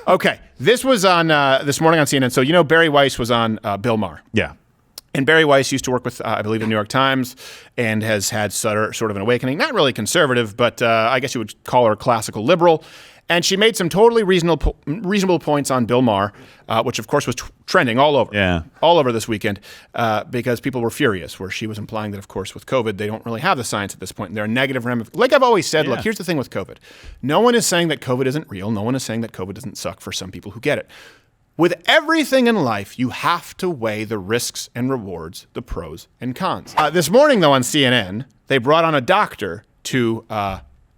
Okay, this was on this morning on CNN. So Barry Weiss was on Bill Maher. Yeah. And Barry Weiss used to work with, I believe, the New York Times and has had sort of an awakening. Not really conservative, but I guess you would call her classical liberal. And she made some totally reasonable points on Bill Maher, which, of course, was trending all over this weekend because people were furious, where she was implying that, of course, with COVID, they don't really have the science at this point. And there are negative ramifications. Like I've always said, look, here's the thing with COVID. No one is saying that COVID isn't real. No one is saying that COVID doesn't suck for some people who get it. With everything in life, you have to weigh the risks and rewards, the pros and cons. This morning, though, on CNN, they brought on a doctor to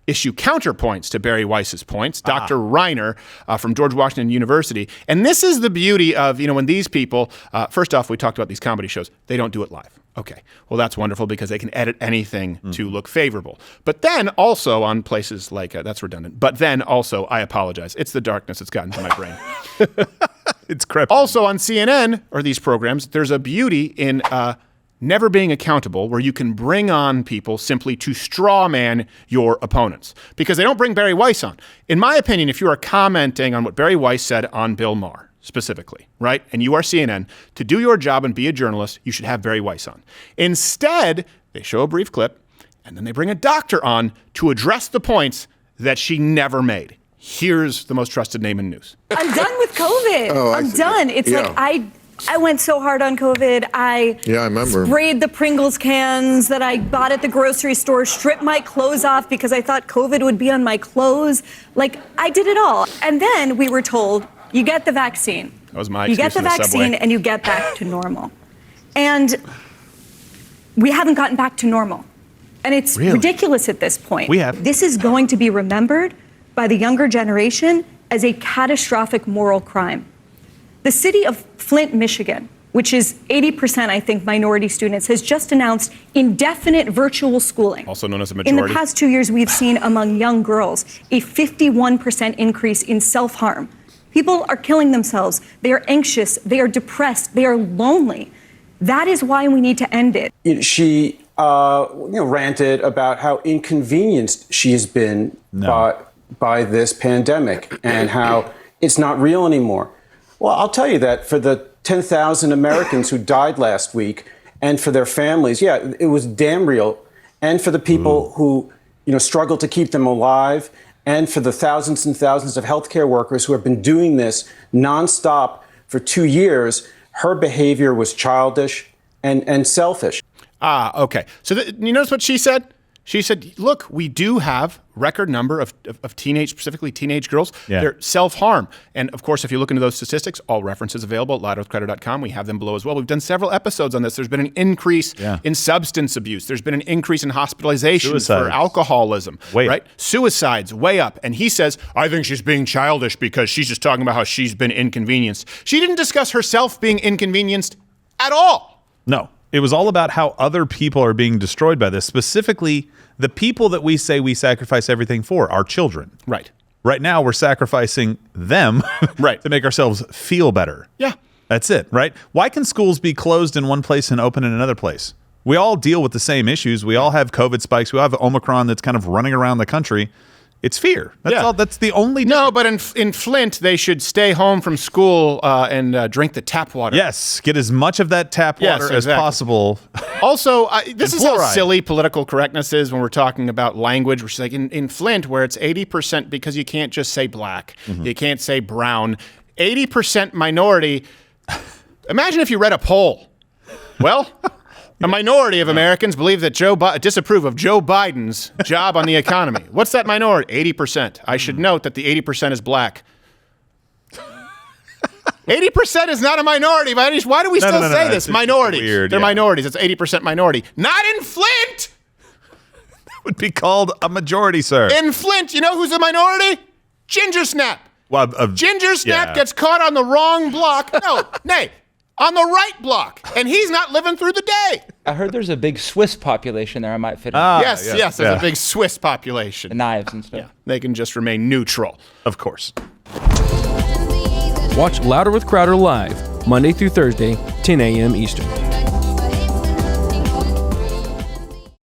issue counterpoints to Barry Weiss's points, Dr. Reiner from George Washington University. And this is the beauty of, when these people, first off, we talked about these comedy shows, they don't do it live. Okay, well, that's wonderful because they can edit anything to look favorable. But then also on places like, that's redundant, but then also, I apologize, it's the darkness that's gotten to my brain. It's crept. Also on CNN, or these programs, there's a beauty in never being accountable, where you can bring on people simply to straw man your opponents. Because they don't bring Barry Weiss on. In my opinion, if you are commenting on what Barry Weiss said on Bill Maher, specifically, right? And you are CNN, to do your job and be a journalist, you should have Barry Weiss on. Instead, they show a brief clip, and then they bring a doctor on to address the points that she never made. Here's the most trusted name in news. I'm done with COVID. I'm done. It's like I went so hard on COVID. I remember. Sprayed the Pringles cans that I bought at the grocery store, stripped my clothes off because I thought COVID would be on my clothes. Like, I did it all. And then we were told, you get the vaccine. That was my excuse. You get the vaccine and you get back to normal. And we haven't gotten back to normal. And it's ridiculous at this point. We have. This is going to be remembered by the younger generation as a catastrophic moral crime. The city of Flint, Michigan, which is 80%, I think, minority students, has just announced indefinite virtual schooling. Also known as a majority. In the past 2 years, we've seen among young girls a 51% increase in self-harm. People are killing themselves. They are anxious. They are depressed. They are lonely. That is why we need to end it. She ranted about how inconvenienced she has been by this pandemic and how it's not real anymore. Well, I'll tell you that for the 10,000 Americans who died last week and for their families, it was damn real. And for the people who, struggle to keep them alive, and for the thousands and thousands of healthcare workers who have been doing this nonstop for 2 years, her behavior was childish and selfish. Okay. So you notice what she said? She said, look, we do have record number of specifically teenage girls. They're self-harm. And of course, if you look into those statistics, all references available at louderwithcrowder.com. We have them below as well. We've done several episodes on this. There's been an increase in substance abuse. There's been an increase in hospitalizations for alcoholism, right? Suicides, way up. And he says, I think she's being childish because she's just talking about how she's been inconvenienced. She didn't discuss herself being inconvenienced at all. No. It was all about how other people are being destroyed by this. Specifically, the people that we say we sacrifice everything for, our children. Right. Right now, we're sacrificing them to make ourselves feel better. Yeah. That's it, right? Why can schools be closed in one place and open in another place? We all deal with the same issues. We all have COVID spikes. We all have Omicron that's kind of running around the country. It's fear. That's all. That's the only. No, but in Flint, they should stay home from school and drink the tap water. Yes, get as much of that tap water as possible. Also, this is how silly political correctness is when we're talking about language. Which is like in Flint, where it's 80% because you can't just say black, you can't say brown. 80% minority. Imagine if you read a poll. Well. A minority of Americans believe that disapprove of Joe Biden's job on the economy. What's that minority? 80%. I should note that the 80% is black. 80% is not a minority. Why do we still say this? Minorities. Weird, They're minorities. It's 80% minority. Not in Flint! That would be called a majority, sir. In Flint, you know who's a minority? Ginger Snap. Well, Ginger Snap gets caught on the wrong block. On the right block, and he's not living through the day. I heard there's a big Swiss population there I might fit in. Yes, there's a big Swiss population. The knives and stuff. Yeah, they can just remain neutral. Of course. Watch Louder with Crowder live, Monday through Thursday, 10 a.m. Eastern.